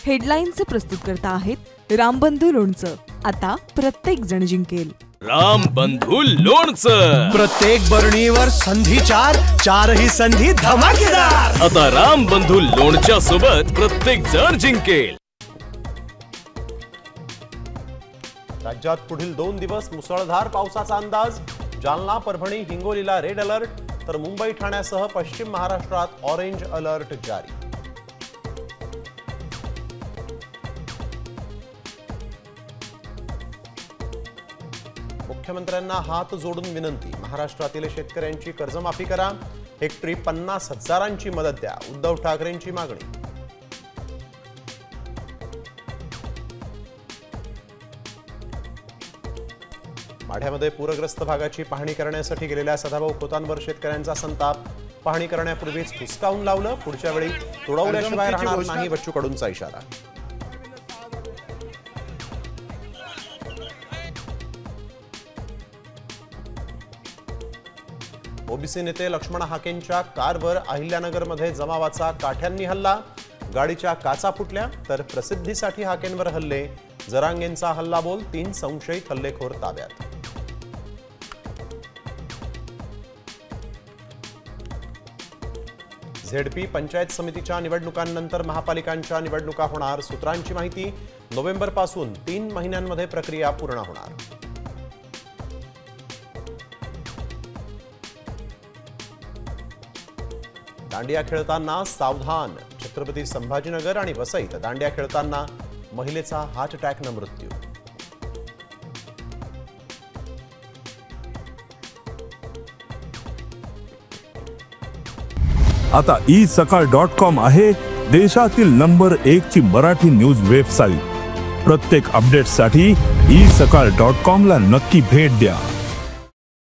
हेडलाईन्सचे प्रस्तुतकर्ता आहेत रामबंधू लोणचं. आता प्रत्येक जण जिंकेल. रामबंधू लोणचं. प्रत्येक बरणीवर संधी चारही संधी धमाकेदार. आता रामबंधू लोणच्या सोबत प्रत्येक जण जिंकेल. राज्यात पुढील 2 दिवस मुसळधार पावसाचा अंदाज. जालना, परभणी, हिंगोलीला रेड अलर्ट, तर मुंबई, ठाण्यासह पश्चिम महाराष्ट्रात ऑरेंज अलर्ट जारी. मुख्यमंत्र्यांना हात जोडून विनंती. महाराष्ट्रातील शेतकऱ्यांची कर्जमाफी करा. हेक्टरी 50,000ची मदत द्या. उद्धव ठाकरेंची मागणी. माढ्यामध्ये पूरग्रस्त भागाची पाहणी करण्यासाठी गेलेल्या सदाभाऊ खोतांवर शेतकऱ्यांचा संताप. पाहणी करण्यापूर्वीच हुसकावून लावलं. पुढच्या वेळी तुडवल्याशिवाय राहणार नाही, बच्चू कडूंचा इशारा. ओबीसी नेते लक्ष्मण हाकेंच्या कारवर अहिल्यानगरमध्ये जमावाचा काठ्यांनी हल्ला. गाडीच्या काचा फुटल्या, तर प्रसिद्धीसाठी हाकेंवर हल्ले. जरांगेंचा हल्लाबोल. 3 संशयित हल्लेखोर ताब्यात. झेडपी पंचायत समितीच्या निवडणुकांनंतर महापालिकांच्या निवडणुका होणार. सूत्रांची माहिती. नोव्हेंबरपासून 3 महिन्यांमध्ये प्रक्रिया पूर्ण होणार. दांडिया खेळताना सावधान. छत्रपती संभाजीनगर आणि वसईत दांडिया खेळताना महिलेचा हार्ट अटॅकनं मृत्यू. आता isakal.com आहे देशातील नंबर 1 ची मराठी न्यूज वेबसाईट. प्रत्येक अपडेटसाठी isakal.com ला नक्की भेट द्या.